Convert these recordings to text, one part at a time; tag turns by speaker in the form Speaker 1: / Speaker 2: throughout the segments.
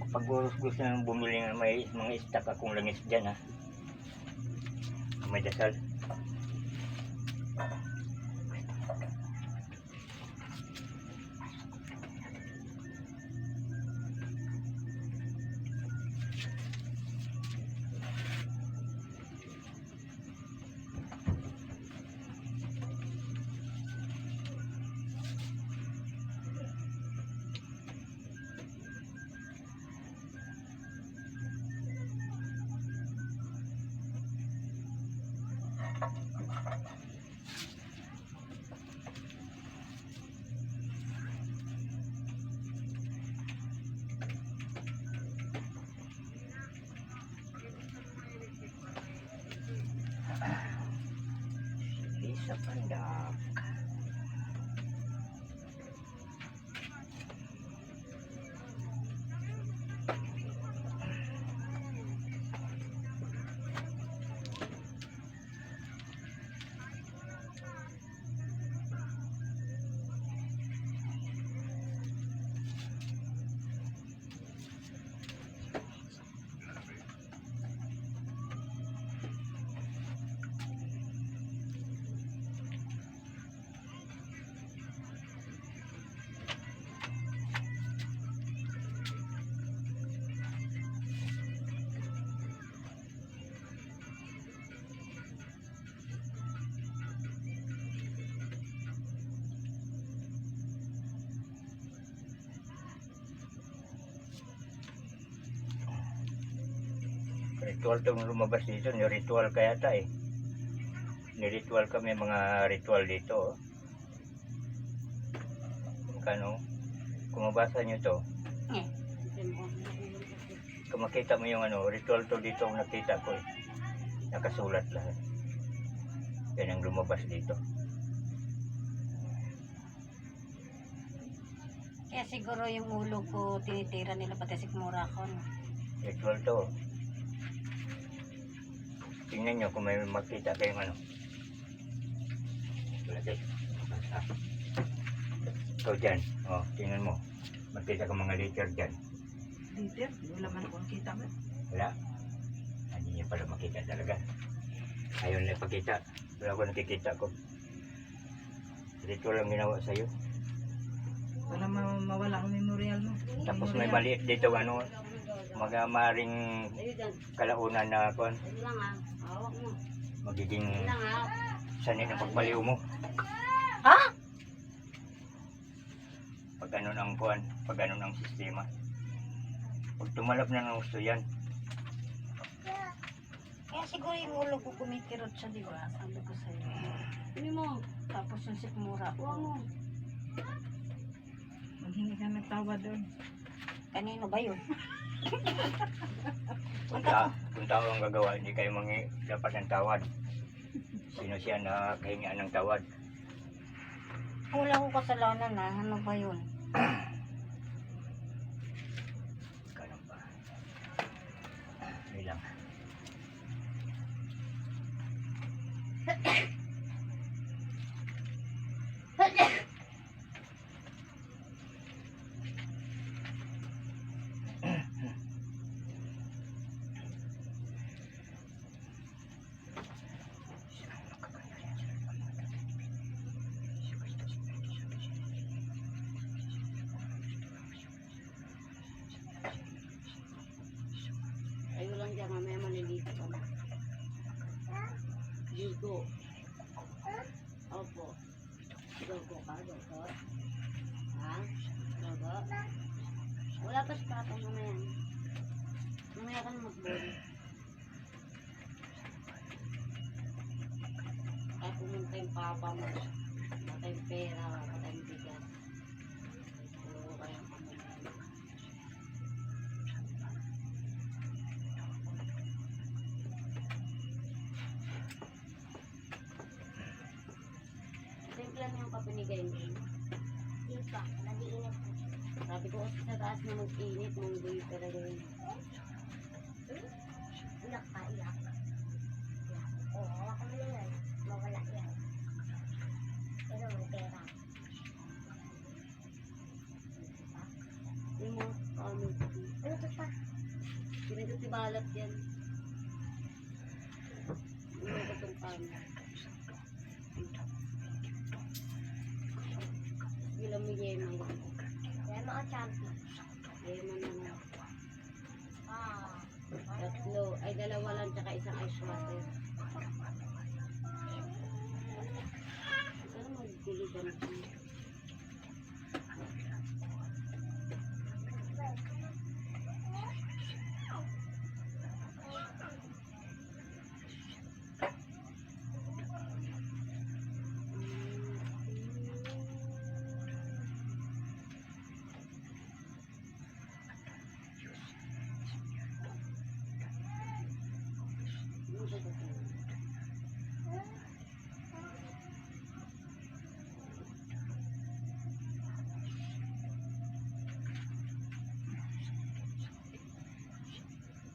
Speaker 1: Pag gusto nang bumili ng may mga stock akong langis dyan ha. May dasal. Isa pandak. Ritual itong lumabas dito, ni-ritual kaya ta eh. Ni-ritual kami mga ritual dito. Kano, kung mabasa nyo to, kung makita mo yung ano, ritual to dito ang nakita ko eh. Nakasulat lahat. Yan ang lumabas dito.
Speaker 2: Kaya siguro yung ulo ko tinitira nila pati sikmura ko. No?
Speaker 1: Ritual to. Tingnan nyo kung may makita kayong ano. Lagay. Ikaw dyan. O, tingnan mo. Makita ka mga liter dyan.
Speaker 3: Liter? Wala man akong kita mo.
Speaker 1: Wala. Hindi niya pala makita talaga. Ayaw nila pakita. Wala ko nakikita ko. Ritual lang ginawa sa'yo.
Speaker 3: Para mawala ang memorial mo.
Speaker 1: Tapos may maliit dito ano. Magamaring kalaunan na kon. Magiging sanay ng pagbaliw mo.
Speaker 2: Ha?
Speaker 1: Pag ano ng kuan, pag ano ng sistema. Pag tumalab na ng gusto yan.
Speaker 2: Kaya siguro yung ulo ko kumikirot siya, di ba? Sabi ko sa'yo. Hindi mo. Tapos yung sikmura. Huwag mo.
Speaker 3: Maghingi ka ng tawa doon.
Speaker 2: Kanino ba yun?
Speaker 1: Kung tao ang gagawa, hindi kayo dapat ng tawad. Sino siya na kahingaan ng tawad?
Speaker 2: Wala ko kasalanan na. Ano ba yun?
Speaker 1: Ganun ba? Bilang.
Speaker 2: Ayaw lang dyan, mamaya malilito ka na. Ligo. Opo. Ligo ka, doktor. Ha? Ligo? Wala pa sa tatang mamaya. Mamaya ka na mag-body. Kaya pumunta yung papa mo. tayong pera, wala tayong bigas. Oo, kaya kami. Timplan mo yung kape ni Gaylin.
Speaker 4: Di pa, nag-iinit po.
Speaker 2: Sabi ko sa taas na mag-init, munggoy talaga yun.
Speaker 4: Iyak pa, iyak. Oo, ako mo na yan. Mawala yan. Pero may pera.
Speaker 2: Yung mga ano,
Speaker 4: Ano to pa?
Speaker 2: pinagkatibalat yan. Yung mga itong kami. Bilang mo yema yan.
Speaker 4: Yan mga champion.
Speaker 2: Yema na na.
Speaker 4: Ah.
Speaker 2: Tatlo, ay dalawa lang tsaka isang ice water. Pero magdiligan ko.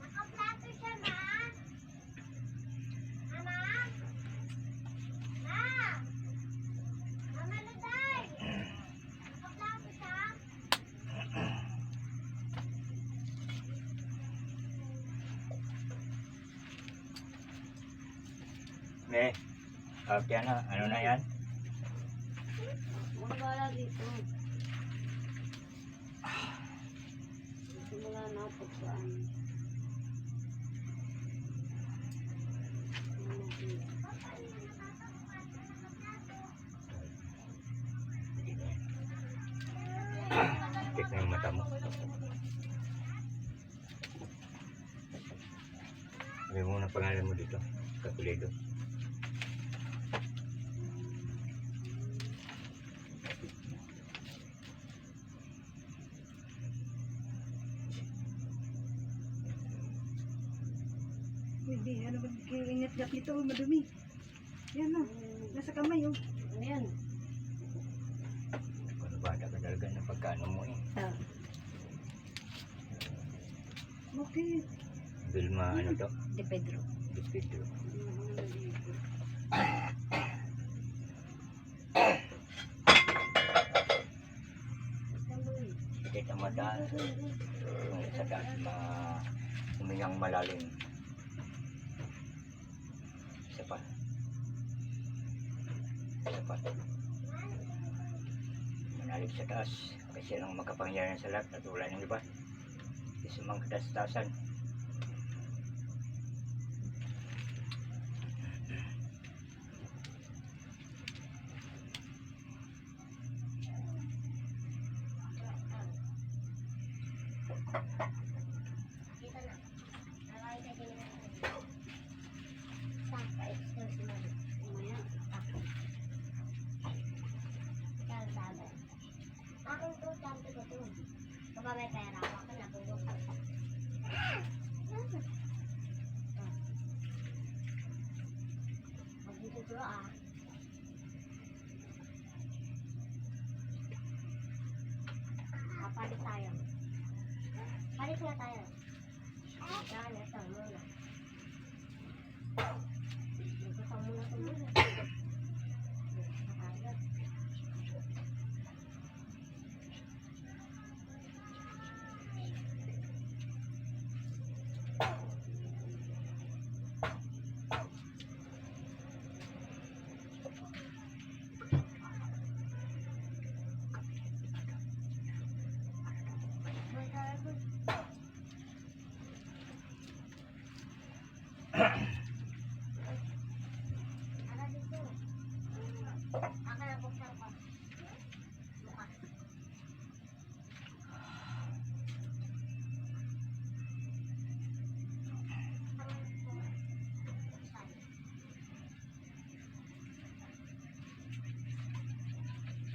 Speaker 4: Nakaplato siya, ma. Mama? Ma? Mama Luday? Nakaplato siya?
Speaker 1: Kaya na, ano na yan?
Speaker 2: Mga bala dito. Simula na ako saan.
Speaker 1: Sakit na yung mata mo. Sabi mo na pangalan mo dito, Kapulido.
Speaker 3: Hindi, ano ba ingat-gat nito? Madumi. Yan na. Nasa kamay oh.
Speaker 2: Ano yan?
Speaker 1: Ano ba, talaga na pagkano mo eh.
Speaker 3: Okay.
Speaker 1: Vilma, ano to?
Speaker 2: De Pedro.
Speaker 1: Di Pedro. Sakit ang mata. Yung sa taas, humingang malalim. Isa pa. Isa pa. Manalig sa taas. Kasi lang makapangyarihan sa lahat. Natulad ng iba. Kasi mga katastasan.
Speaker 4: Dito na. Nakakay ka din na. Saka, excuse mo.
Speaker 2: Umaya.
Speaker 4: Ikaw sabi. Akong to, sabi ko to. Kapag may pera ako, ako nabulog ako. Magduduro ah. Palit tayo. Palit na tayo. Yan, ito muna. Ito muna ito muna. Nakagad. Ano dito? Ako na buksan ko. Bukas.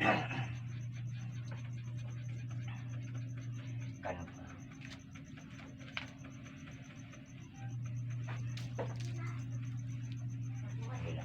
Speaker 1: Kan. Hila.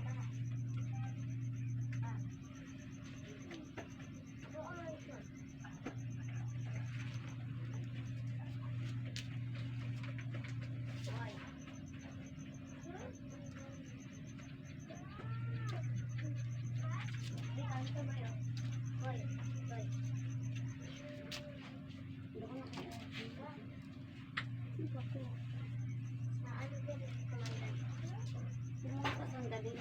Speaker 2: Yung mga pasandali.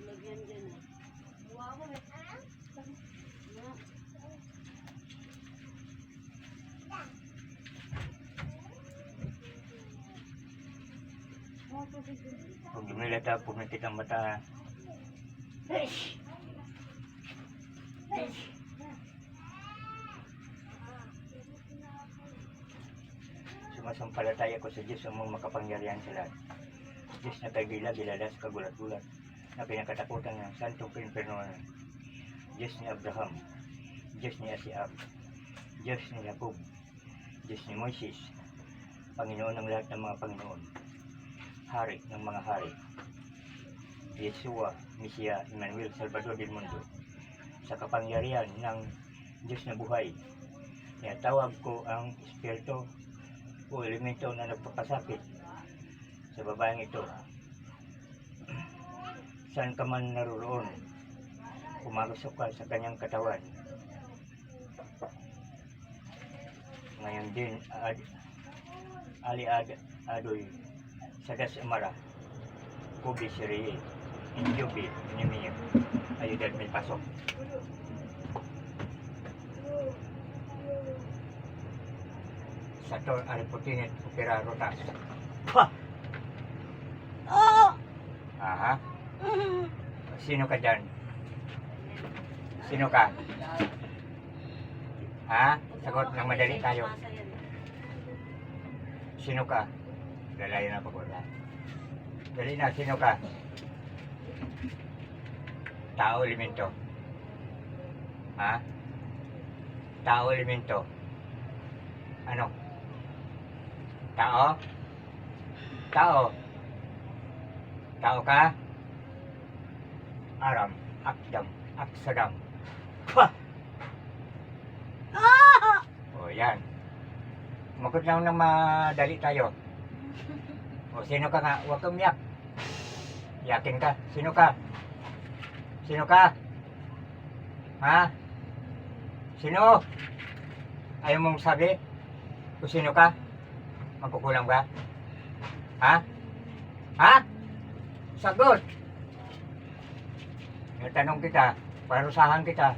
Speaker 2: Lagyan dyan eh.
Speaker 1: Kung gumilata po na kitang mata. Sumasampalataya ko sa Diyos ang mga makapangyarihan sa lahat. Diyos na kagila, gilalas, kagulat-gulat, na pinakatakutan ng santong pinperno. Diyos ni Abraham, Diyos ni Isaac, Diyos ni Jacob, Diyos ni Moises, Panginoon ng lahat ng mga Panginoon, Hari ng mga hari, Yeshua, Mesiya, Emmanuel, Salvador del Mundo, sa kapangyarihan ng Diyos na buhay. Tawag ko ang espiritu o elemento na nagpapasakit sa babaeng ito. Saan ka man naroon, pumasok ka sa kanyang katawan. Ngayon din, adoy, sadas amara, kubi siri, injubi, inimiyo, ayudan may pasok. Sator ariputinit upira rotas. Ha! Aha. Sino ka dyan? Sino ka? Ha? Sagot ng madali tayo. Sino ka? Lalayo na pagod ha. Dali na, sino ka? Tao elemento. Ha? Tao elemento. Ano? Tao? Tao? Tao ka? Aram, akdam, aksadam. Ha! O yan. Magot lang ng madali tayo. O sino ka nga? Huwag kang umiyak. Yakin ka. Sino ka? Sino ka? Ha? Sino? Ayaw mong sabi? Kung sino ka? Magkukulang ka? Ha? Ha? Sagot! Tanong kita, parusahan kita.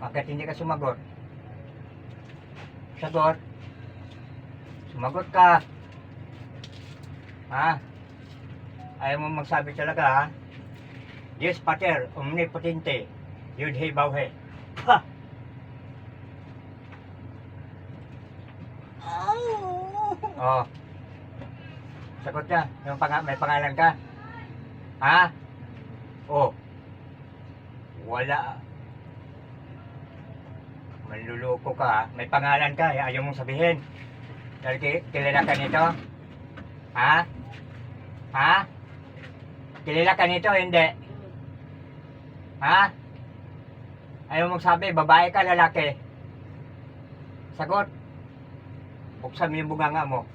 Speaker 1: Bakit hindi ka sumagot? Sagot. Sumagot ka. Ha? Ayaw mo magsabi talaga ha? Yes, Pater, omnipotente. Yudhe bauhe. Ha! Oh. Sagot na. May pangalan ka? Ha? Oh. Wala. Manluloko ka ha? May pangalan ka. Ayaw mong sabihin. Dahil kilala ka nito? Ha? Ha? Kilala ka nito? Hindi. Ha? Ayaw mong sabi, babae ka, lalaki? Sagot. Buksan mo yung bunganga mo.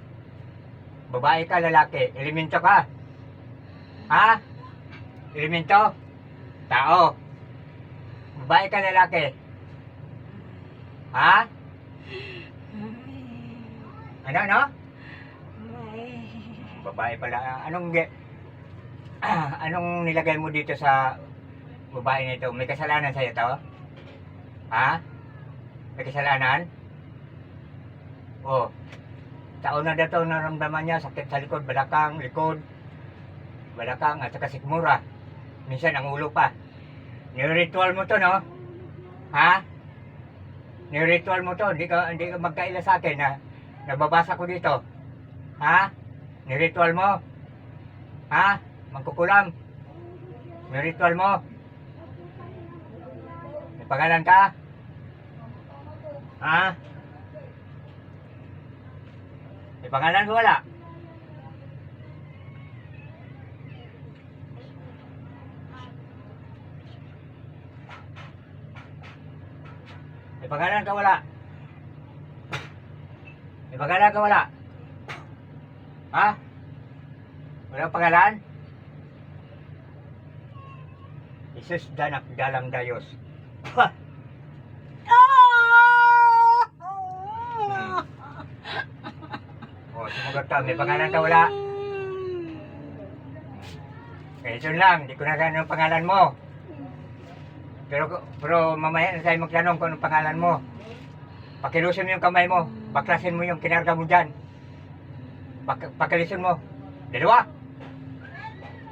Speaker 1: Babae ka, lalaki? Elemento ka? Ha? Elemento? Tao? Babae ka, lalaki? Ha? Ano?
Speaker 2: Ay.
Speaker 1: Babae pala. Anong nilagay mo dito sa babae nito? May kasalanan sa'yo to? Ha? May kasalanan? Oh. Taon na daw naramdaman niya, sakit sa likod, balakang, at saka sikmura. Minsan ang ulo pa. Niritual mo to, no? Ha? Niritual mo to, hindi ka magkaila sa akin na nababasa ko dito. Ha? Niritual mo? Ha? Mangkukulam? Niritual mo? May pangalan ka? Ha? May pangalan ko wala? May pangalan ka wala? May pangalan ka wala? Ha? Walang pangalan? Jesus danak dalang dayos. Ha! Oh, sumagot ka. May pangalan ka wala? Ito lang, di ko na ganun ang pangalan mo. Pero mamaya na tayo magtanong kung anong pangalan mo. Pakilusin mo yung kamay mo. Baklasin mo yung kinarga mo dyan. Pakilusin mo. Dalawa.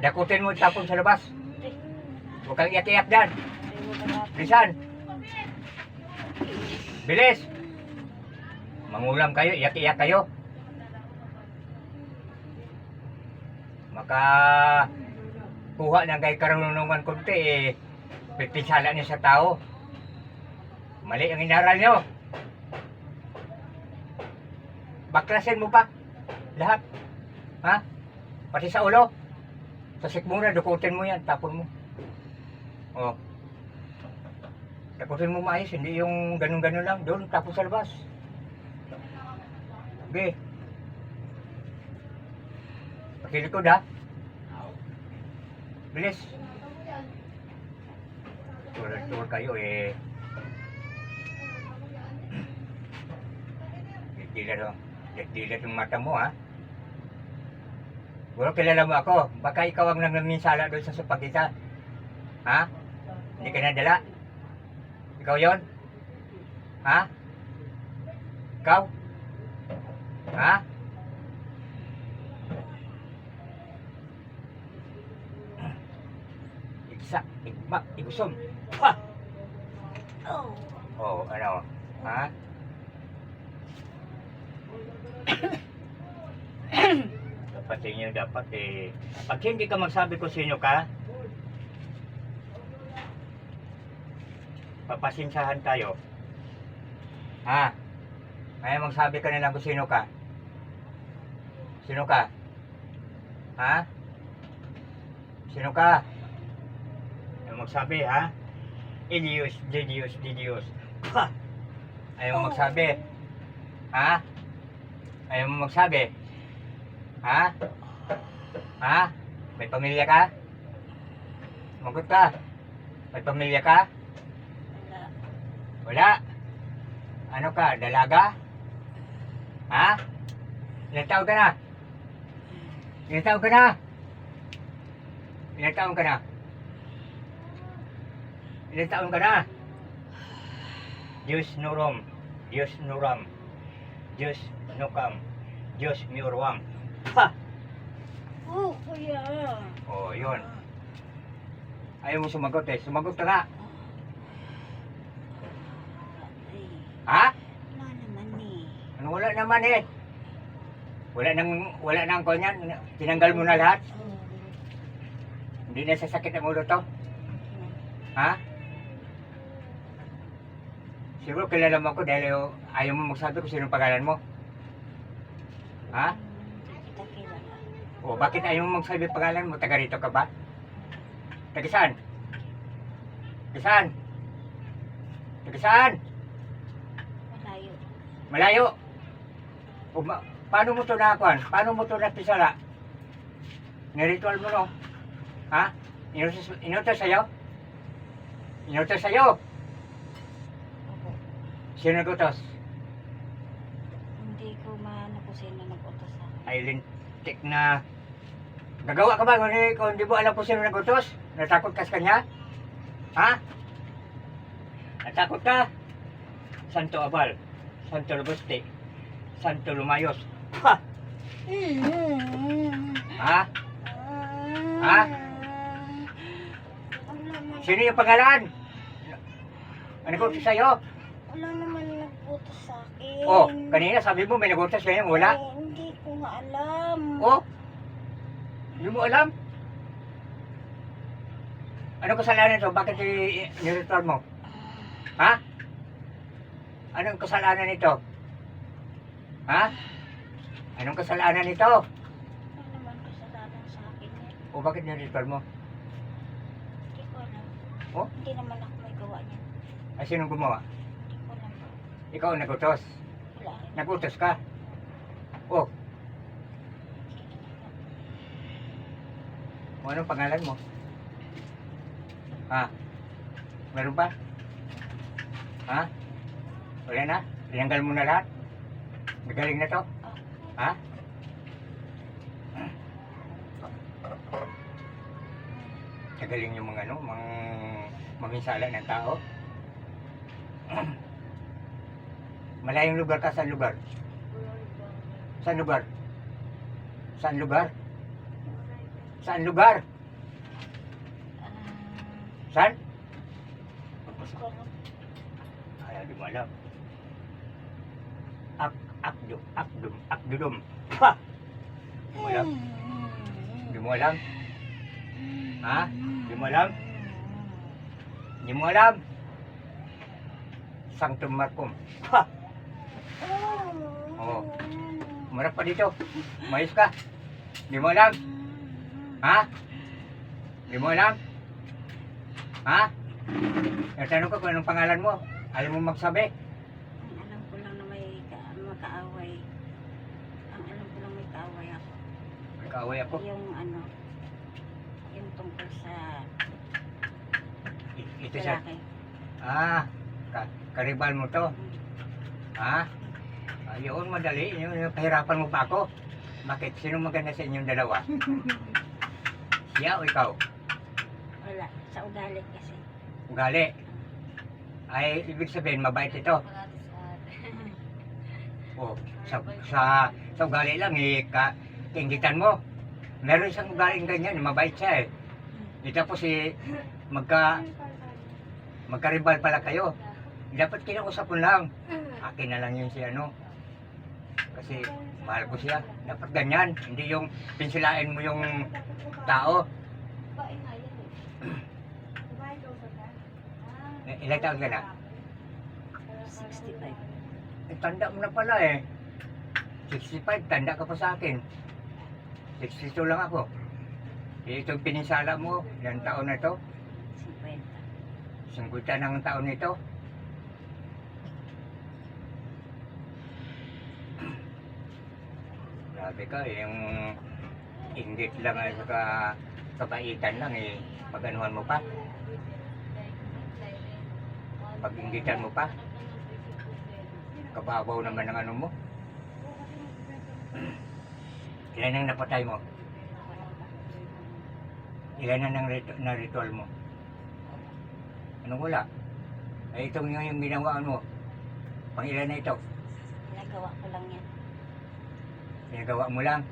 Speaker 1: Dakutin mo tapon sa labas. Huwag kang iyak-iyak dyan. Bilisan. Bilis. Mangulam kayo, iyak-iyak kayo. Kuha ng kay karunungan kunti pipinsala niyo sa tao. Mali ang inaral niyo. Baklasin mo pa. Lahat. Ha? Pati sa ulo. Sa sikmura, dukutin mo yan. Tapon mo. Oh. Tapusin mo maayos. Hindi yung ganun-ganun lang. Doon, tapos sa labas. Okay. Pakilikod ha. Bilis. Tulad kayo dilat yung mata mo ha. Siguro kilala mo ako. Baka ikaw ang nangminsala doon sa supagita. Ha? Hindi ka nadala? Ikaw yon? Ha? Ikaw? Ha? Igma, igusom. Ha! Oh, ano? Ha? Dapat pag hindi ka magsabi kung sino ka, papasinsahan tayo. Ha? Kaya magsabi ka na lang kung sino ka. Sino ka? Ha? Sino ka? Ayaw magsabi, ha? Ilius, Didius. Ha! Ayaw magsabi. Ha? Ayaw mo magsabi. Ha? Ha? May pamilya ka? Magot ka. May pamilya ka? Wala. Ano ka? Dalaga? Ha? Ilang taon ka na? Ilang taon ka na? Ilang taon ka na? Ilang taon ka na? Diyos nuram. Diyos nukam. Diyos miurwam. Ha!
Speaker 2: Oh, kuya.
Speaker 1: Oh, yun. Ayaw mo sumagot Sumagot ka nga.
Speaker 2: Ay,
Speaker 1: Ha?
Speaker 2: wala naman
Speaker 1: Ano wala naman Wala nang kanyan. Tinanggal mo na lahat. Hindi na sasakit ang ulo to. Ha? Siguro kilala mo ako dahil ayaw mo magsabi kung sino pangalan mo. Ha?
Speaker 2: Kita kilala.
Speaker 1: O bakit ayaw mo magsabi pangalan mo? Taga rito ka ba? Taga saan? Taga saan? Taga saan?
Speaker 2: Malayo.
Speaker 1: Malayo. O, paano mo to nakakuan? Paano mo to napisala? Niritual mo no? Ha? Inutos sa'yo? Inutos sa'yo?
Speaker 2: Opo.
Speaker 1: Sino nagutos?
Speaker 2: Hindi ko maano ko
Speaker 1: Ay lintik na. Gagawa ka ba kung di mo alam kung sino nagutos? Natakot ka sa kanya? Ha? Natakot ka? Santo Abal, Santo Robuste, Santo Lumayos. Ha? Ha? Ha? Sino yung pangalan? Ano nagutos sa'yo?
Speaker 4: Wala naman nagbutas sa akin.
Speaker 1: Oh, kanina sabi mo may nagutos ngayon, wala?
Speaker 4: Eh, hindi ko nga alam.
Speaker 1: Oh? Hindi mo alam? Anong kasalanan ito? Bakit niritual mo? Ha? Anong kasalanan ito? Ha? Anong kasalanan ito?
Speaker 4: Ano naman kasalanan sa akin eh.
Speaker 1: O bakit niritual mo?
Speaker 4: Hindi ko alam.
Speaker 1: Oh?
Speaker 4: Hindi naman ako may gawa niya.
Speaker 1: Ay, sinong gumawa?
Speaker 4: Hindi ko alam.
Speaker 1: Ikaw ang nagutos.
Speaker 4: Wala rin.
Speaker 1: Nagutos ka. Oh, anong pangalan mo? Ha? Meron pa? Ha? Wala na? Tinanggal mo na lahat? Magaling na to? Ha? Nagaling yung mga ano, manginsala ng tao. Malayong lugar ka, saan lugar? Saan lugar? Saan lugar? Saan lugar? Saan?
Speaker 4: Hindi ko alam.
Speaker 1: Ay, di mo alam. Akdudum. Ha! Di mo alam? Di mo alam? Ha? Di mo alam? Di mo alam? Sanctum Marcum. Ha! Oo. Umarap pa dito. Mayos ka. Di mo alam? Ha? Di mo alam? Ha? Natanong ko kung anong pangalan mo. Alam mo magsabi?
Speaker 2: Ang alam ko lang na may makaaway. Ang alam ko lang may kaaway ako.
Speaker 1: Nagkaaway ako.
Speaker 2: Yung ano, yung tungkol sa
Speaker 1: Ito siya.
Speaker 2: lalaki.
Speaker 1: Karibal mo to. Ha? Ayun, madali. Yung pahirapan mo pa ako. Bakit? Sino maganda sa inyong dalawa? Siya o ikaw?
Speaker 2: Wala, sa ugali kasi.
Speaker 1: Ugali. Ay, ibig sabihin, mabait ito. Oh, sa ugali lang, kaingitan mo. Meron isang ugaling ganyan, mabait siya eh. Di tapos magkaribal pala kayo. Dapat kinausap mo lang. Akin na lang yun si ano. Kasi mahal ko siya. Dapat ganyan. Hindi yung pinsilain mo yung tao. Ilang taon ka na?
Speaker 2: 65.
Speaker 1: Tanda mo na pala eh. 65, tanda ka pa sa akin. 62 lang ako. Itong pininsala mo, ilang taon na to?
Speaker 2: 50.
Speaker 1: 50 ng taon nito. Grabe ka, yung inggit lang at saka kabaitan lang eh. Pag-anuhan mo pa. Pag-inggitan mo pa. Kababaw naman ng ano mo. Ilan ang napatay mo? Ilan na ritual mo? Anong wala? Ay itong yung ginawaan mo. Pang ilan na ito?
Speaker 2: Nagawa ko lang yan.
Speaker 1: Pinagawa mo lang.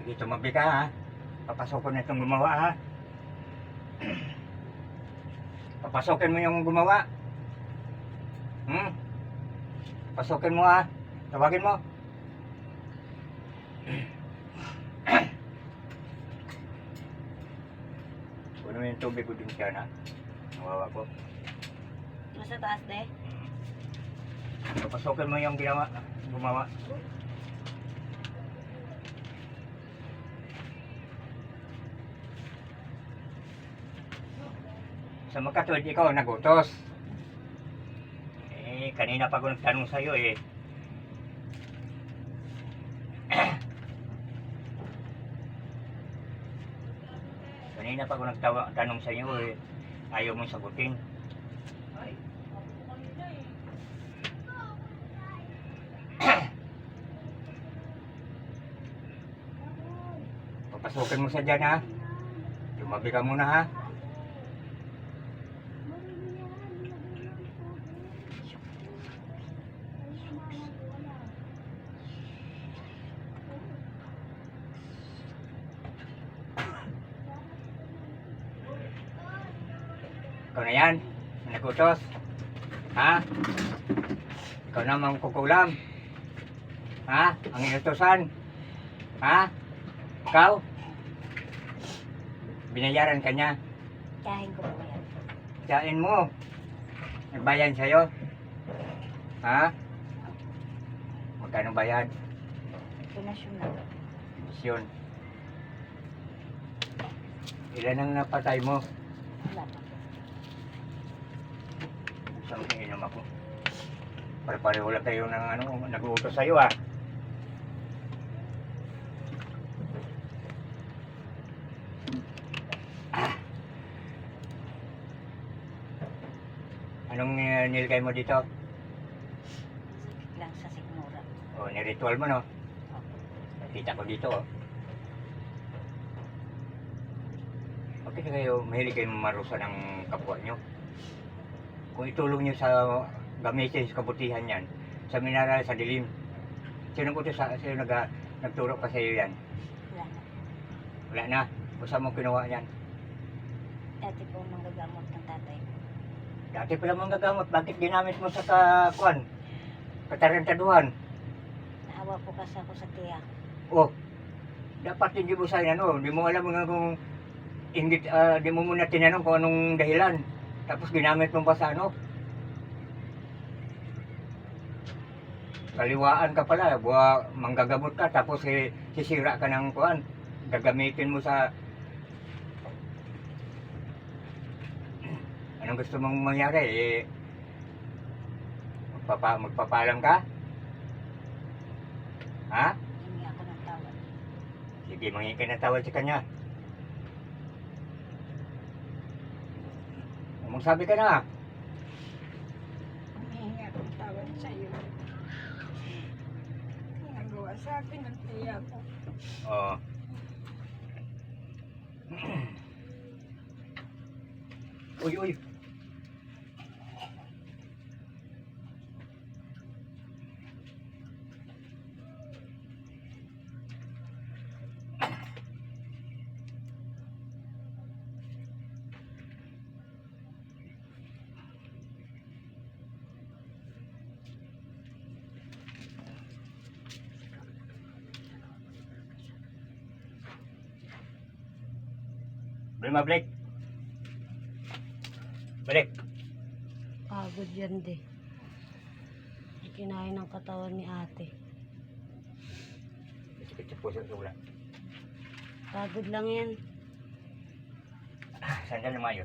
Speaker 1: Sige, tumabi ka ha. Papasokin na itong gumawa ha. Papasokin mo yung gumawa. Pasokin mo ha. Tawagin mo. Kuno mo yung tubig ko din siya na. Nawawa ko.
Speaker 2: Nasa taas de.
Speaker 1: Papasokin mo yung gumawa. Sa makatulad ikaw nagutos. Kanina pa ako nagtanong sa'yo eh. Kanina pa ako nagtanong sa'yo eh. Ayaw mong sagutin. Papasukin mo sa dyan ha. Tumabi ka muna ha. Ikaw na yan, nagutos. Ha? Ikaw na mangkukulam. Ha? Ang inutosan. Ha? Ikaw? Binayaran ka niya.
Speaker 2: Kahin ko po yan.
Speaker 1: Tsain mo. Nagbayan sa'yo. Ha? Magkano bayad?
Speaker 2: Donasyon lang.
Speaker 1: Misyon. Ilan ang napatay mo?
Speaker 2: Wala pa.
Speaker 1: Saan inom ako? Pareho lang tayo ng nag-uutos sa'yo ha. Anong nilagay mo dito?
Speaker 2: Sakit lang sa sikmura.
Speaker 1: O, niritual mo no? Kita ko dito oh. Bakit kayo mahilig kayo marusa ng kapwa nyo? Kung itulong nyo sa gamitin sa kabutihan yan, sa minaral, sa dilim, sino nagturo pa sa iyo yan?
Speaker 2: Wala na.
Speaker 1: Wala na. Kung saan mo kinuha yan?
Speaker 2: Dati po manggagamot ng tatay ko.
Speaker 1: Dati pala mong gagamot, bakit ginamit mo sa katarantaduhan?
Speaker 2: Naawa po kasi ako sa tiya.
Speaker 1: Oh, dapat hindi mo sa hindi mo alam nga kung hindi mo muna tinanong kung anong dahilan. Tapos ginamit mo pa sa kaliwaan ka pala, manggagamot ka, tapos sisira ka ng gagamitin mo sa anong gusto mong mangyari, magpapalam ka? Ha?
Speaker 2: Hingi ako ng tawad.
Speaker 1: Sige, mangingin ka ng tawad sa kanya. Magsabi ka na.
Speaker 3: Humihingi ako ng tawad sa iyo. Nagawa sa akin ng tiya ko.
Speaker 1: Oo. Uy, uy. Balik. Balik.
Speaker 2: Pagod yan di. Kinain ng katawan ni ate.
Speaker 1: Sakit sa puso sa ulan.
Speaker 2: Pagod lang yan.
Speaker 1: Saan ka lumayos?